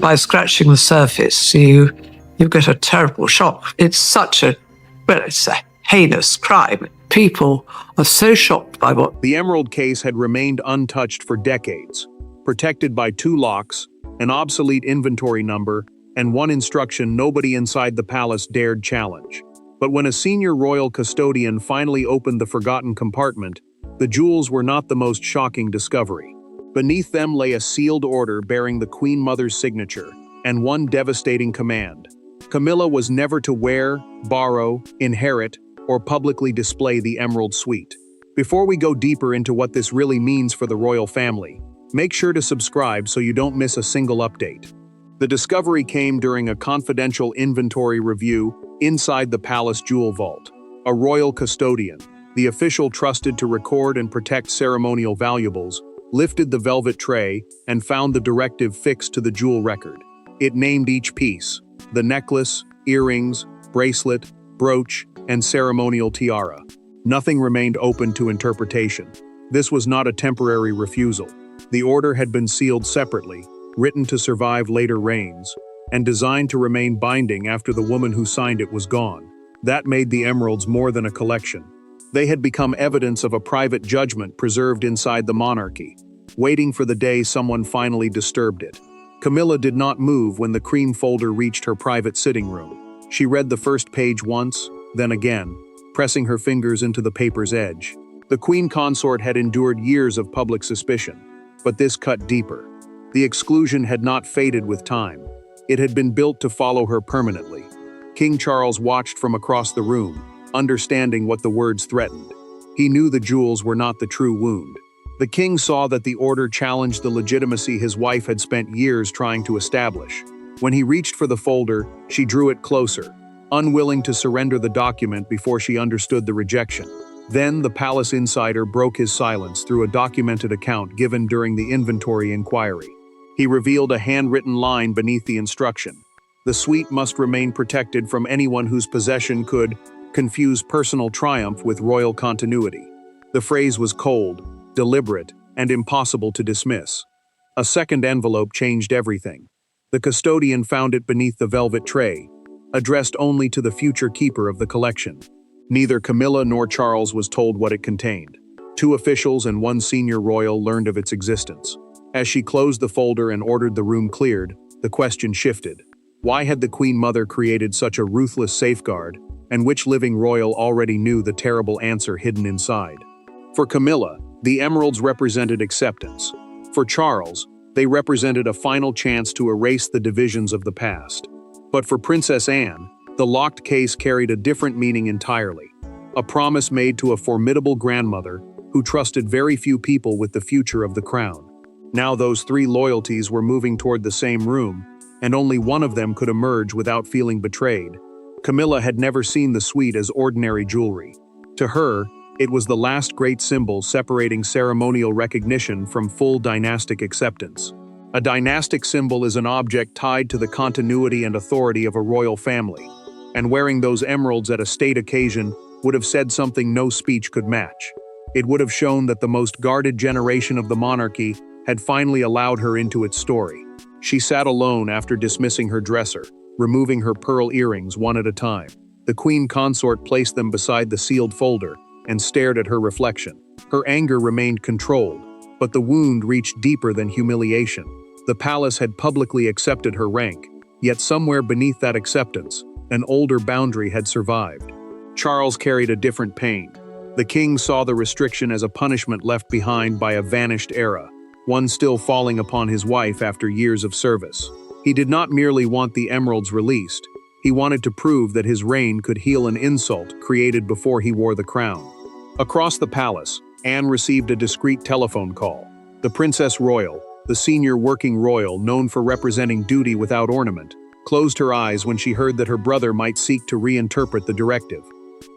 by scratching the surface, you get a terrible shock. It's such a, well, it's a heinous crime. People are so shocked by what... The emerald case had remained untouched for decades, protected by 2 locks, an obsolete inventory number, and one instruction nobody inside the palace dared challenge. But when a senior royal custodian finally opened the forgotten compartment, the jewels were not the most shocking discovery. Beneath them lay a sealed order bearing the Queen Mother's signature, and one devastating command. Camilla was never to wear, borrow, inherit, or publicly display the Emerald Suite. Before we go deeper into what this really means for the royal family, make sure to subscribe so you don't miss a single update. The discovery came during a confidential inventory review inside the palace jewel vault. A royal custodian, the official trusted to record and protect ceremonial valuables, lifted the velvet tray and found the directive fixed to the jewel record. It named each piece: the necklace, earrings, bracelet, brooch, and ceremonial tiara. Nothing remained open to interpretation. This was not a temporary refusal. The order had been sealed separately, written to survive later reigns, and designed to remain binding after the woman who signed it was gone. That made the emeralds more than a collection. They had become evidence of a private judgment preserved inside the monarchy, waiting for the day someone finally disturbed it. Camilla did not move when the cream folder reached her private sitting room. She read the first page once, then again, pressing her fingers into the paper's edge. The queen consort had endured years of public suspicion, but this cut deeper. The exclusion had not faded with time. It had been built to follow her permanently. King Charles watched from across the room, understanding what the words threatened. He knew the jewels were not the true wound. The king saw that the order challenged the legitimacy his wife had spent years trying to establish. When he reached for the folder, she drew it closer, unwilling to surrender the document before she understood the rejection. Then the palace insider broke his silence through a documented account given during the inventory inquiry. He revealed a handwritten line beneath the instruction. The suite must remain protected from anyone whose possession could confuse personal triumph with royal continuity. The phrase was cold, deliberate, and impossible to dismiss. A second envelope changed everything. The custodian found it beneath the velvet tray, addressed only to the future keeper of the collection. Neither Camilla nor Charles was told what it contained. 2 officials and 1 senior royal learned of its existence. As she closed the folder and ordered the room cleared, the question shifted. Why had the Queen Mother created such a ruthless safeguard, and which living royal already knew the terrible answer hidden inside? For Camilla, the emeralds represented acceptance. For Charles, they represented a final chance to erase the divisions of the past. But for Princess Anne, the locked case carried a different meaning entirely. A promise made to a formidable grandmother who trusted very few people with the future of the crown. Now those 3 loyalties were moving toward the same room, and only one of them could emerge without feeling betrayed. Camilla had never seen the suite as ordinary jewelry. To her, it was the last great symbol separating ceremonial recognition from full dynastic acceptance. A dynastic symbol is an object tied to the continuity and authority of a royal family, and wearing those emeralds at a state occasion would have said something no speech could match. It would have shown that the most guarded generation of the monarchy had finally allowed her into its story. She sat alone after dismissing her dresser, removing her pearl earrings one at a time. The queen consort placed them beside the sealed folder and stared at her reflection. Her anger remained controlled, but the wound reached deeper than humiliation. The palace had publicly accepted her rank, yet somewhere beneath that acceptance, an older boundary had survived. Charles carried a different pain. The king saw the restriction as a punishment left behind by a vanished era, one still falling upon his wife after years of service. He did not merely want the emeralds released, he wanted to prove that his reign could heal an insult created before he wore the crown. Across the palace, Anne received a discreet telephone call. The Princess Royal, the senior working royal known for representing duty without ornament, closed her eyes when she heard that her brother might seek to reinterpret the directive.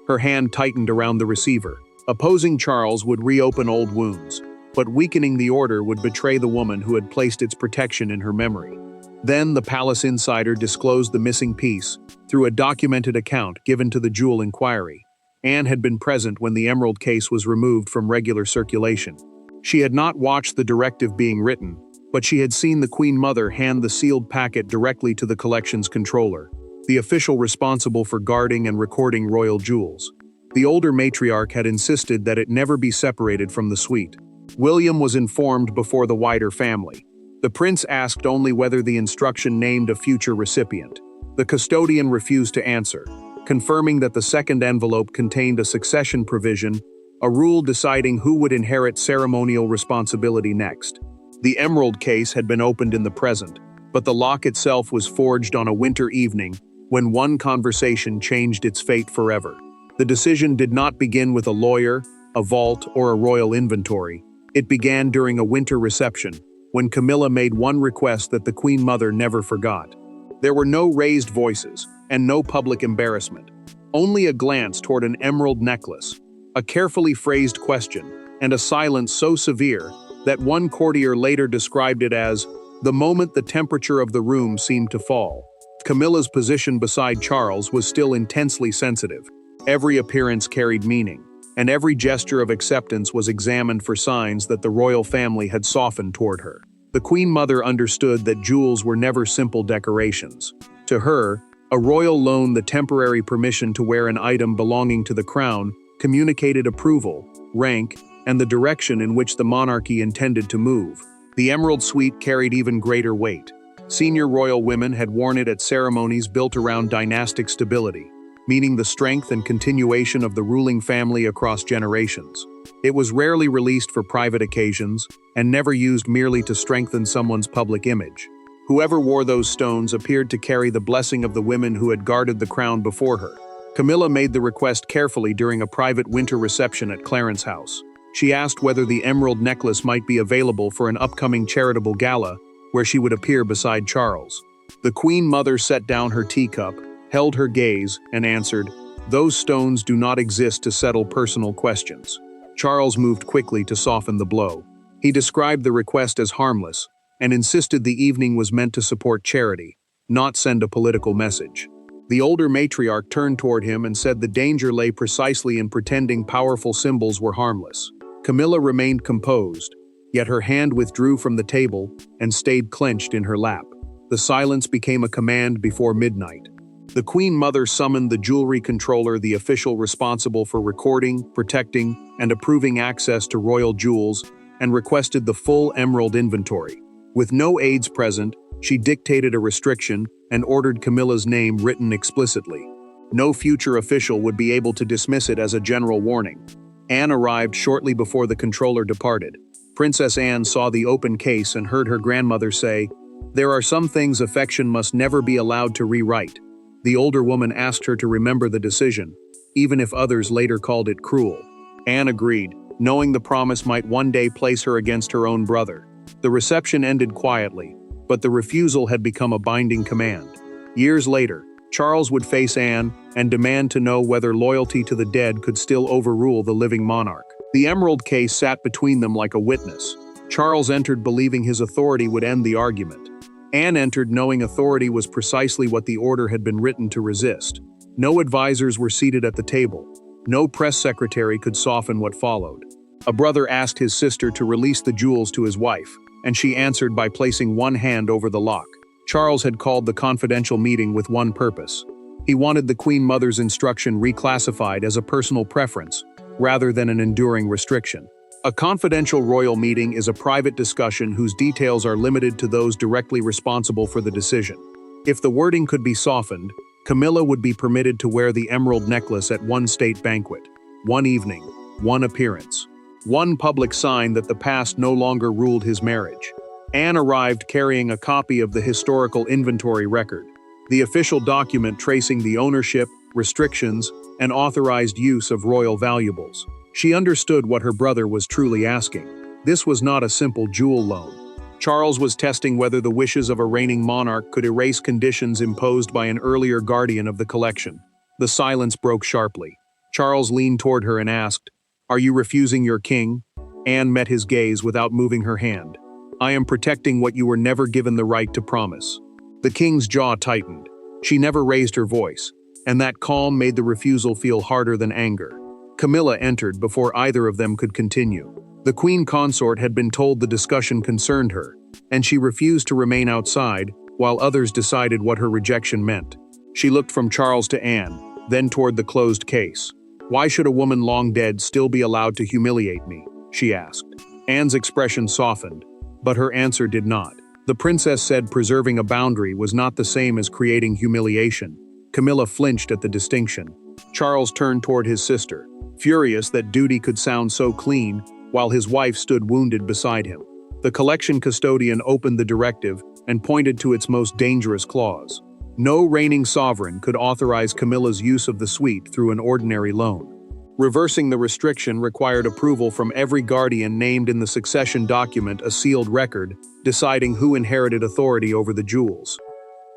Her hand tightened around the receiver. Opposing Charles would reopen old wounds, but weakening the order would betray the woman who had placed its protection in her memory. Then the palace insider disclosed the missing piece through a documented account given to the Jewel Inquiry. Anne had been present when the emerald case was removed from regular circulation. She had not watched the directive being written, but she had seen the Queen Mother hand the sealed packet directly to the collection's controller, the official responsible for guarding and recording royal jewels. The older matriarch had insisted that it never be separated from the suite. William was informed before the wider family. The prince asked only whether the instruction named a future recipient. The custodian refused to answer, confirming that the second envelope contained a succession provision, a rule deciding who would inherit ceremonial responsibility next. The emerald case had been opened in the present, but the lock itself was forged on a winter evening when one conversation changed its fate forever. The decision did not begin with a lawyer, a vault, or a royal inventory. It began during a winter reception, when Camilla made one request that the Queen Mother never forgot. There were no raised voices, and no public embarrassment. Only a glance toward an emerald necklace, a carefully phrased question, and a silence so severe that one courtier later described it as the moment the temperature of the room seemed to fall. Camilla's position beside Charles was still intensely sensitive. Every appearance carried meaning, and every gesture of acceptance was examined for signs that the royal family had softened toward her. The Queen Mother understood that jewels were never simple decorations. To her, a royal loan, the temporary permission to wear an item belonging to the crown, communicated approval, rank, and the direction in which the monarchy intended to move. The Emerald Suite carried even greater weight. Senior royal women had worn it at ceremonies built around dynastic stability, meaning the strength and continuation of the ruling family across generations. It was rarely released for private occasions, and never used merely to strengthen someone's public image. Whoever wore those stones appeared to carry the blessing of the women who had guarded the crown before her. Camilla made the request carefully during a private winter reception at Clarence House. She asked whether the emerald necklace might be available for an upcoming charitable gala, where she would appear beside Charles. The Queen Mother set down her teacup, held her gaze, and answered, "Those stones do not exist to settle personal questions." Charles moved quickly to soften the blow. He described the request as harmless, and insisted the evening was meant to support charity, not send a political message. The older matriarch turned toward him and said the danger lay precisely in pretending powerful symbols were harmless. Camilla remained composed, yet her hand withdrew from the table and stayed clenched in her lap. The silence became a command before midnight. The Queen Mother summoned the jewelry controller, the official responsible for recording, protecting, and approving access to royal jewels, and requested the full emerald inventory. With no aides present, she dictated a restriction and ordered Camilla's name written explicitly. No future official would be able to dismiss it as a general warning. Anne arrived shortly before the controller departed. Princess Anne saw the open case and heard her grandmother say, "There are some things affection must never be allowed to rewrite." The older woman asked her to remember the decision, even if others later called it cruel. Anne agreed, knowing the promise might one day place her against her own brother. The reception ended quietly, but the refusal had become a binding command. Years later, Charles would face Anne and demand to know whether loyalty to the dead could still overrule the living monarch. The emerald case sat between them like a witness. Charles entered believing his authority would end the argument. Anne entered knowing authority was precisely what the order had been written to resist. No advisors were seated at the table. No press secretary could soften what followed. A brother asked his sister to release the jewels to his wife, and she answered by placing one hand over the lock. Charles had called the confidential meeting with one purpose. He wanted the Queen Mother's instruction reclassified as a personal preference, rather than an enduring restriction. A confidential royal meeting is a private discussion whose details are limited to those directly responsible for the decision. If the wording could be softened, Camilla would be permitted to wear the emerald necklace at one state banquet, one evening, one appearance, one public sign that the past no longer ruled his marriage. Anne arrived carrying a copy of the historical inventory record, the official document tracing the ownership, restrictions, and authorized use of royal valuables. She understood what her brother was truly asking. This was not a simple jewel loan. Charles was testing whether the wishes of a reigning monarch could erase conditions imposed by an earlier guardian of the collection. The silence broke sharply. Charles leaned toward her and asked, "Are you refusing your king?" Anne met his gaze without moving her hand. "I am protecting what you were never given the right to promise." The king's jaw tightened. She never raised her voice, and that calm made the refusal feel harder than anger. Camilla entered before either of them could continue. The queen consort had been told the discussion concerned her, and she refused to remain outside while others decided what her rejection meant. She looked from Charles to Anne, then toward the closed case. "Why should a woman long dead still be allowed to humiliate me?" she asked. Anne's expression softened, but her answer did not. The princess said preserving a boundary was not the same as creating humiliation. Camilla flinched at the distinction. Charles turned toward his sister, furious that duty could sound so clean, while his wife stood wounded beside him. The collection custodian opened the directive and pointed to its most dangerous clause. No reigning sovereign could authorize Camilla's use of the suite through an ordinary loan. Reversing the restriction required approval from every guardian named in the succession document, a sealed record, deciding who inherited authority over the jewels.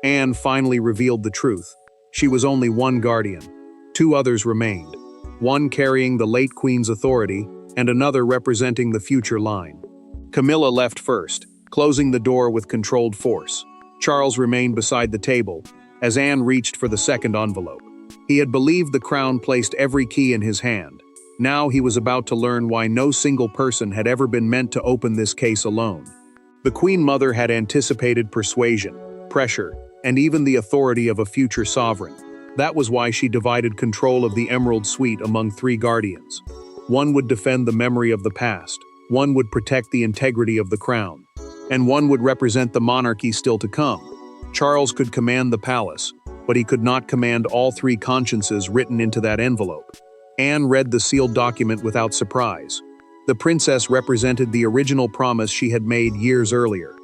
Anne finally revealed the truth. She was only one guardian. Two others remained, one carrying the late queen's authority and another representing the future line. Camilla left first, closing the door with controlled force. Charles remained beside the table as Anne reached for the second envelope. He had believed the crown placed every key in his hand. Now he was about to learn why no single person had ever been meant to open this case alone. The Queen Mother had anticipated persuasion, pressure, and even the authority of a future sovereign. That was why she divided control of the Emerald Suite among three guardians. One would defend the memory of the past, one would protect the integrity of the crown, and one would represent the monarchy still to come. Charles could command the palace, but he could not command all three consciences written into that envelope. Anne read the sealed document without surprise. The princess represented the original promise she had made years earlier.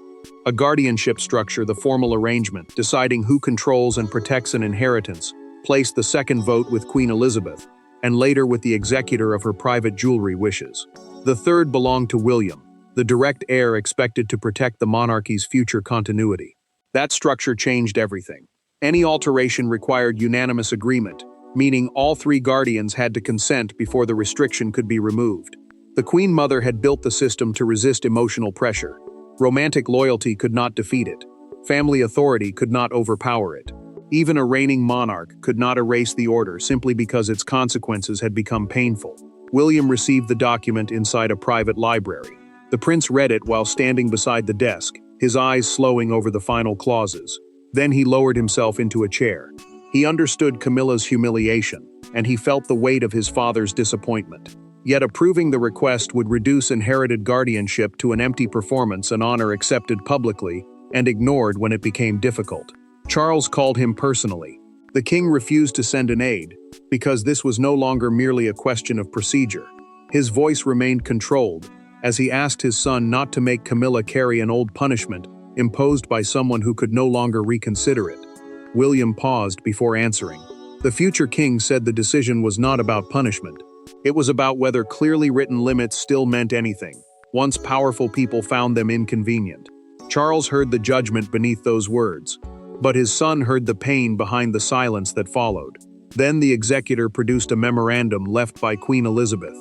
A guardianship structure, the formal arrangement, deciding who controls and protects an inheritance, placed the second vote with Queen Elizabeth, and later with the executor of her private jewelry wishes. The third belonged to William, the direct heir expected to protect the monarchy's future continuity. That structure changed everything. Any alteration required unanimous agreement, meaning all three guardians had to consent before the restriction could be removed. The Queen Mother had built the system to resist emotional pressure. Romantic loyalty could not defeat it. Family authority could not overpower it. Even a reigning monarch could not erase the order simply because its consequences had become painful. William received the document inside a private library. The prince read it while standing beside the desk, his eyes slowing over the final clauses. Then he lowered himself into a chair. He understood Camilla's humiliation, and he felt the weight of his father's disappointment. Yet approving the request would reduce inherited guardianship to an empty performance, an honor accepted publicly and ignored when it became difficult. Charles called him personally. The king refused to send an aide, because this was no longer merely a question of procedure. His voice remained controlled, as he asked his son not to make Camilla carry an old punishment imposed by someone who could no longer reconsider it. William paused before answering. The future king said the decision was not about punishment. It was about whether clearly written limits still meant anything, once powerful people found them inconvenient. Charles heard the judgment beneath those words, but his son heard the pain behind the silence that followed. Then the executor produced a memorandum left by Queen Elizabeth.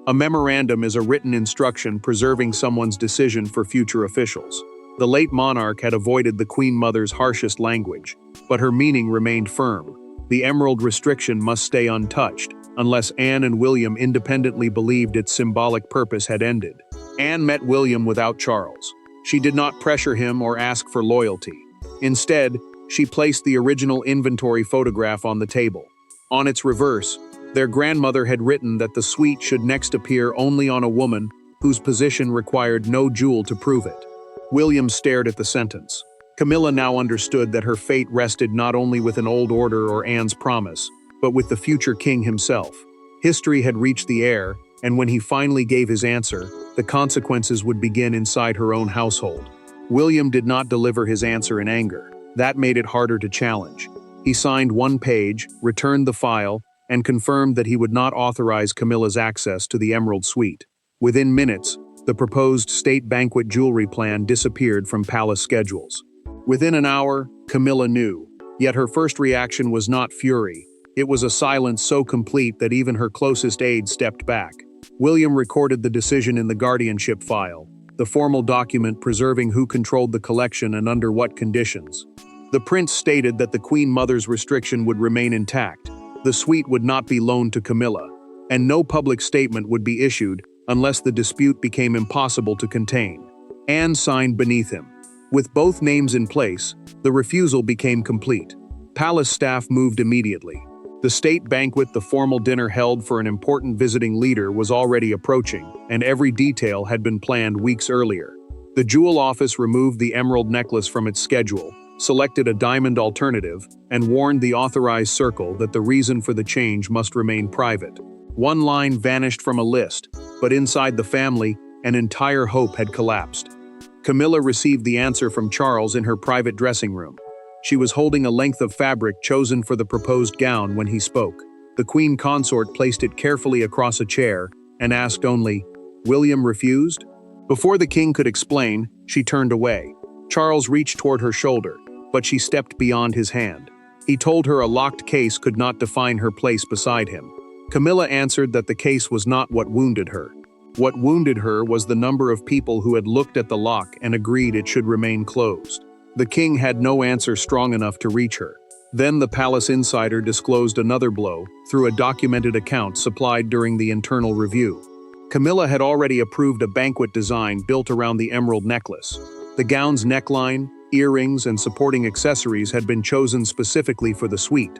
A memorandum is a written instruction preserving someone's decision for future officials. The late monarch had avoided the Queen Mother's harshest language, but her meaning remained firm. The emerald restriction must stay untouched, unless Anne and William independently believed its symbolic purpose had ended. Anne met William without Charles. She did not pressure him or ask for loyalty. Instead, she placed the original inventory photograph on the table. On its reverse, their grandmother had written that the suite should next appear only on a woman whose position required no jewel to prove it. William stared at the sentence. Camilla now understood that her fate rested not only with an old order or Anne's promise, but with the future king himself. History had reached the heir, and when he finally gave his answer, the consequences would begin inside her own household. William did not deliver his answer in anger. That made it harder to challenge. He signed one page, returned the file, and confirmed that he would not authorize Camilla's access to the Emerald Suite. Within minutes, the proposed state banquet jewelry plan disappeared from palace schedules. Within an hour, Camilla knew, yet her first reaction was not fury. It was a silence so complete that even her closest aides stepped back. William recorded the decision in the guardianship file, the formal document preserving who controlled the collection and under what conditions. The prince stated that the Queen Mother's restriction would remain intact, the suite would not be loaned to Camilla, and no public statement would be issued unless the dispute became impossible to contain. Anne signed beneath him. With both names in place, the refusal became complete. Palace staff moved immediately. The state banquet, the formal dinner held for an important visiting leader, was already approaching, and every detail had been planned weeks earlier. The jewel office removed the emerald necklace from its schedule, selected a diamond alternative, and warned the authorized circle that the reason for the change must remain private. One line vanished from a list, but inside the family, an entire hope had collapsed. Camilla received the answer from Charles in her private dressing room. She was holding a length of fabric chosen for the proposed gown when he spoke. The queen consort placed it carefully across a chair and asked only, "William refused?" Before the king could explain, she turned away. Charles reached toward her shoulder, but she stepped beyond his hand. He told her a locked case could not define her place beside him. Camilla answered that the case was not what wounded her. What wounded her was the number of people who had looked at the lock and agreed it should remain closed. The king had no answer strong enough to reach her. Then the palace insider disclosed another blow through a documented account supplied during the internal review. Camilla had already approved a banquet design built around the emerald necklace. The gown's neckline, earrings, and supporting accessories had been chosen specifically for the suite.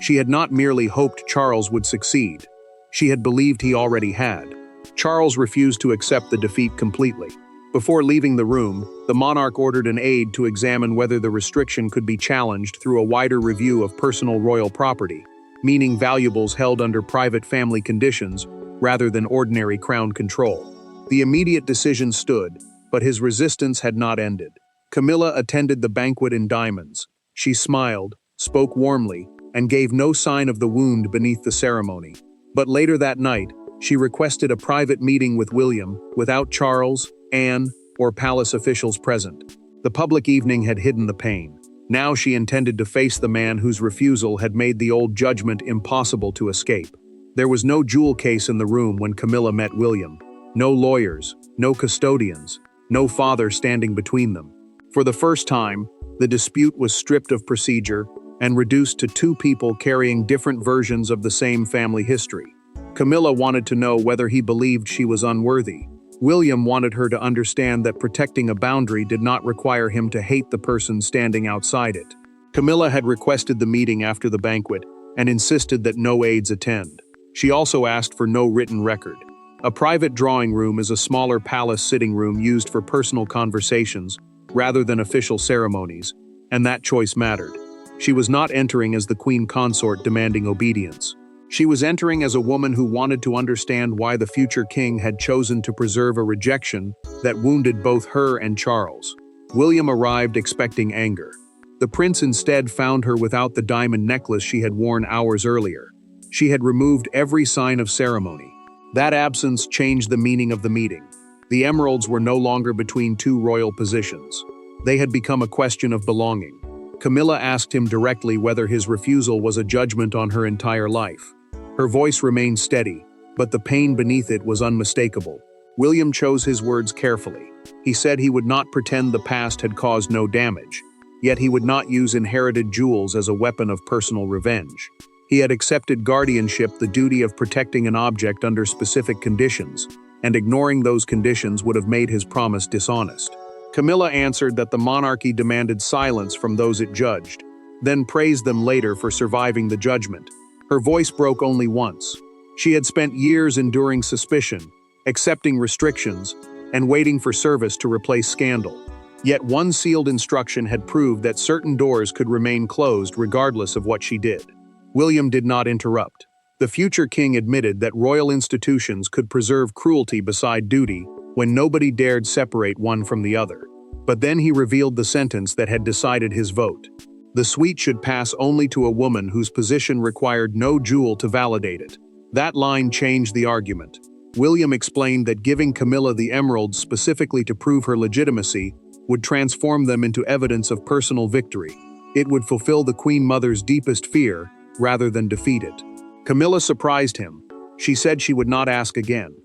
She had not merely hoped Charles would succeed. She had believed he already had. Charles refused to accept the defeat completely. Before leaving the room, the monarch ordered an aide to examine whether the restriction could be challenged through a wider review of personal royal property, meaning valuables held under private family conditions rather than ordinary crown control. The immediate decision stood, but his resistance had not ended. Camilla attended the banquet in diamonds. She smiled, spoke warmly, and gave no sign of the wound beneath the ceremony. But later that night, she requested a private meeting with William, without Charles, Anne, or palace officials present. The public evening had hidden the pain. Now she intended to face the man whose refusal had made the old judgment impossible to escape. There was no jewel case in the room when Camilla met William. No lawyers, no custodians, no father standing between them. For the first time, the dispute was stripped of procedure and reduced to two people carrying different versions of the same family history. Camilla wanted to know whether he believed she was unworthy. William wanted her to understand that protecting a boundary did not require him to hate the person standing outside it. Camilla had requested the meeting after the banquet and insisted that no aides attend. She also asked for no written record. A private drawing room is a smaller palace sitting room used for personal conversations rather than official ceremonies, and that choice mattered. She was not entering as the queen consort demanding obedience. She was entering as a woman who wanted to understand why the future king had chosen to preserve a rejection that wounded both her and Charles. William arrived expecting anger. The prince instead found her without the diamond necklace she had worn hours earlier. She had removed every sign of ceremony. That absence changed the meaning of the meeting. The emeralds were no longer between two royal positions. They had become a question of belonging. Camilla asked him directly whether his refusal was a judgment on her entire life. Her voice remained steady, but the pain beneath it was unmistakable. William chose his words carefully. He said he would not pretend the past had caused no damage, yet he would not use inherited jewels as a weapon of personal revenge. He had accepted guardianship, the duty of protecting an object under specific conditions, and ignoring those conditions would have made his promise dishonest. Camilla answered that the monarchy demanded silence from those it judged, then praised them later for surviving the judgment. Her voice broke only once. She had spent years enduring suspicion, accepting restrictions, and waiting for service to replace scandal. Yet one sealed instruction had proved that certain doors could remain closed regardless of what she did. William did not interrupt. The future king admitted that royal institutions could preserve cruelty beside duty when nobody dared separate one from the other. But then he revealed the sentence that had decided his vote. The suite should pass only to a woman whose position required no jewel to validate it. That line changed the argument. William explained that giving Camilla the emeralds specifically to prove her legitimacy would transform them into evidence of personal victory. It would fulfill the Queen Mother's deepest fear rather than defeat it. Camilla surprised him. She said she would not ask again.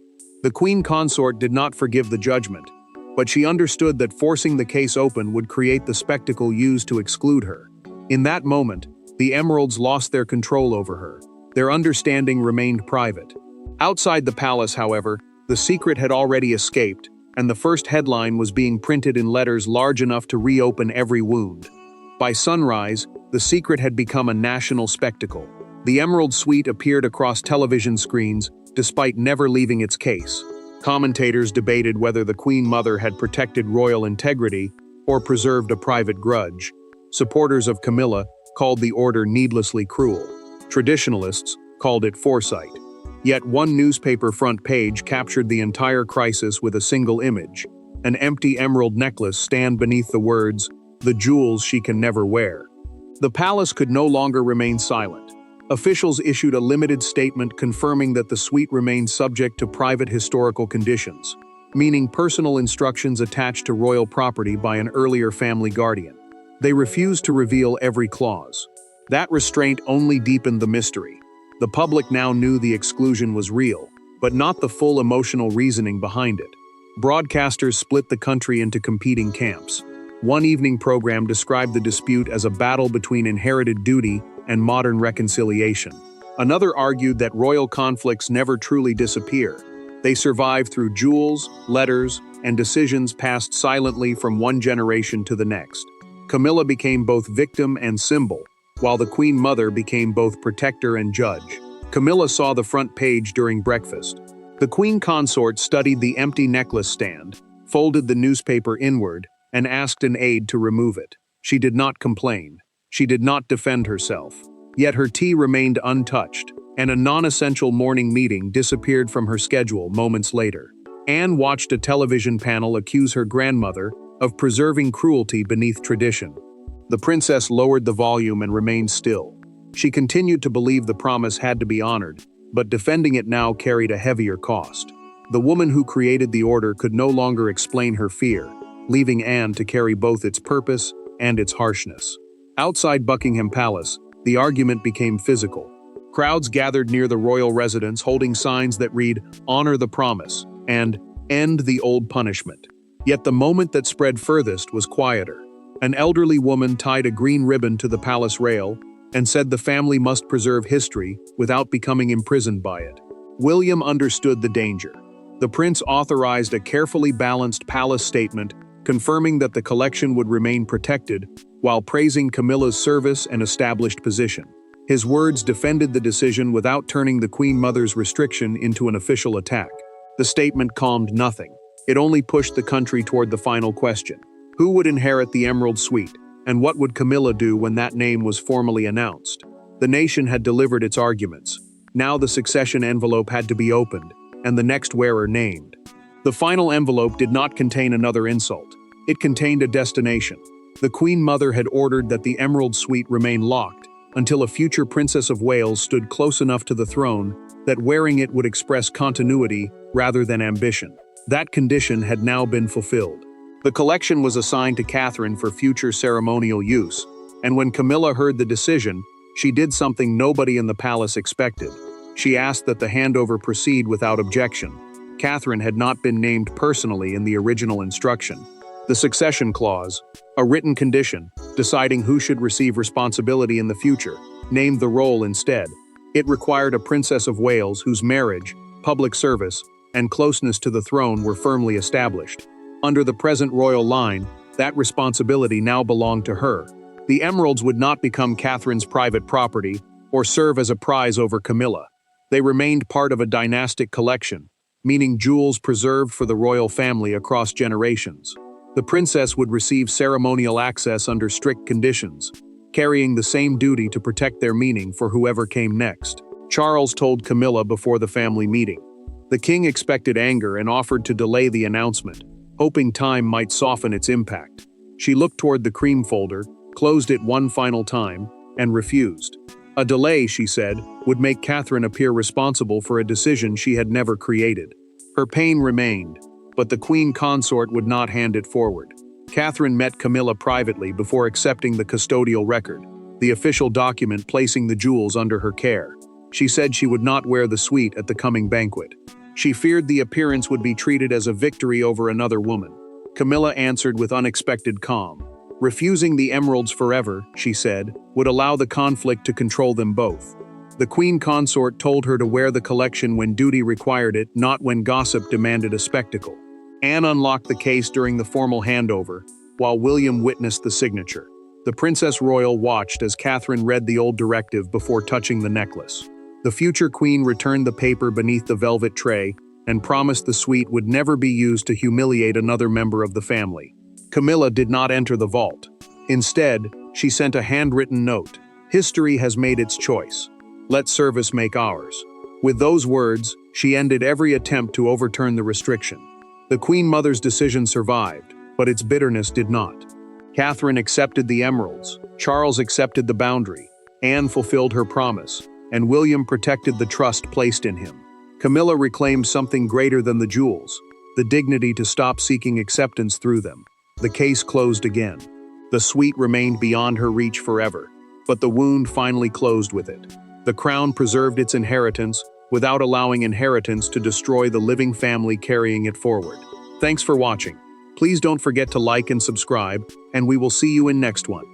The Queen Consort did not forgive the judgment, but she understood that forcing the case open would create the spectacle used to exclude her. In that moment, the emeralds lost their control over her. Their understanding remained private. Outside the palace, however, the secret had already escaped, and the first headline was being printed in letters large enough to reopen every wound. By sunrise, the secret had become a national spectacle. The Emerald Suite appeared across television screens, despite never leaving its case. Commentators debated whether the Queen Mother had protected royal integrity or preserved a private grudge. Supporters of Camilla called the order needlessly cruel. Traditionalists called it foresight. Yet one newspaper front page captured the entire crisis with a single image. An empty emerald necklace stand beneath the words, "The jewels she can never wear." The palace could no longer remain silent. Officials issued a limited statement confirming that the suite remained subject to private historical conditions, meaning personal instructions attached to royal property by an earlier family guardian. They refused to reveal every clause. That restraint only deepened the mystery. The public now knew the exclusion was real, but not the full emotional reasoning behind it. Broadcasters split the country into competing camps. One evening program described the dispute as a battle between inherited duty and modern reconciliation. Another argued that royal conflicts never truly disappear. They survive through jewels, letters, and decisions passed silently from one generation to the next. Camilla became both victim and symbol, while the Queen Mother became both protector and judge. Camilla saw the front page during breakfast. The Queen Consort studied the empty necklace stand, folded the newspaper inward, and asked an aide to remove it. She did not complain. She did not defend herself. Yet her tea remained untouched, and a non-essential morning meeting disappeared from her schedule moments later. Anne watched a television panel accuse her grandmother of preserving cruelty beneath tradition. The princess lowered the volume and remained still. She continued to believe the promise had to be honored, but defending it now carried a heavier cost. The woman who created the order could no longer explain her fear, leaving Anne to carry both its purpose and its harshness. Outside Buckingham Palace, the argument became physical. Crowds gathered near the royal residence holding signs that read, "Honor the promise," and "End the old punishment." Yet the moment that spread furthest was quieter. An elderly woman tied a green ribbon to the palace rail and said the family must preserve history without becoming imprisoned by it. William understood the danger. The prince authorized a carefully balanced palace statement confirming that the collection would remain protected while praising Camilla's service and established position. His words defended the decision without turning the Queen Mother's restriction into an official attack. The statement calmed nothing. It only pushed the country toward the final question. Who would inherit the Emerald Suite, and what would Camilla do when that name was formally announced? The nation had delivered its arguments. Now the succession envelope had to be opened, and the next wearer named. The final envelope did not contain another insult. It contained a destination. The Queen Mother had ordered that the Emerald Suite remain locked until a future Princess of Wales stood close enough to the throne that wearing it would express continuity rather than ambition. That condition had now been fulfilled. The collection was assigned to Catherine for future ceremonial use, and when Camilla heard the decision, she did something nobody in the palace expected. She asked that the handover proceed without objection. Catherine had not been named personally in the original instruction. The succession clause, a written condition, deciding who should receive responsibility in the future, named the role instead. It required a Princess of Wales whose marriage, public service, and closeness to the throne were firmly established. Under the present royal line, that responsibility now belonged to her. The emeralds would not become Catherine's private property or serve as a prize over Camilla. They remained part of a dynastic collection, meaning jewels preserved for the royal family across generations. The princess would receive ceremonial access under strict conditions, carrying the same duty to protect their meaning for whoever came next. Charles told Camilla before the family meeting. The king expected anger and offered to delay the announcement, hoping time might soften its impact. She looked toward the cream folder, closed it one final time, and refused. A delay, she said, would make Catherine appear responsible for a decision she had never created. Her pain remained, but the Queen Consort would not hand it forward. Catherine met Camilla privately before accepting the custodial record, the official document placing the jewels under her care. She said she would not wear the suite at the coming banquet. She feared the appearance would be treated as a victory over another woman. Camilla answered with unexpected calm. Refusing the emeralds forever, she said, would allow the conflict to control them both. The Queen Consort told her to wear the collection when duty required it, not when gossip demanded a spectacle. Anne unlocked the case during the formal handover, while William witnessed the signature. The Princess Royal watched as Catherine read the old directive before touching the necklace. The future queen returned the paper beneath the velvet tray and promised the suite would never be used to humiliate another member of the family. Camilla did not enter the vault. Instead, she sent a handwritten note. History has made its choice. Let service make ours. With those words, she ended every attempt to overturn the restriction. The Queen Mother's decision survived, but its bitterness did not. Catherine accepted the emeralds, Charles accepted the boundary, Anne fulfilled her promise, and William protected the trust placed in him. Camilla reclaimed something greater than the jewels, the dignity to stop seeking acceptance through them. The case closed again. The suite remained beyond her reach forever, but the wound finally closed with it. The crown preserved its inheritance without allowing inheritance to destroy the living family carrying it forward. Thanks for watching. Please don't forget to like and subscribe, and we will see you in next one.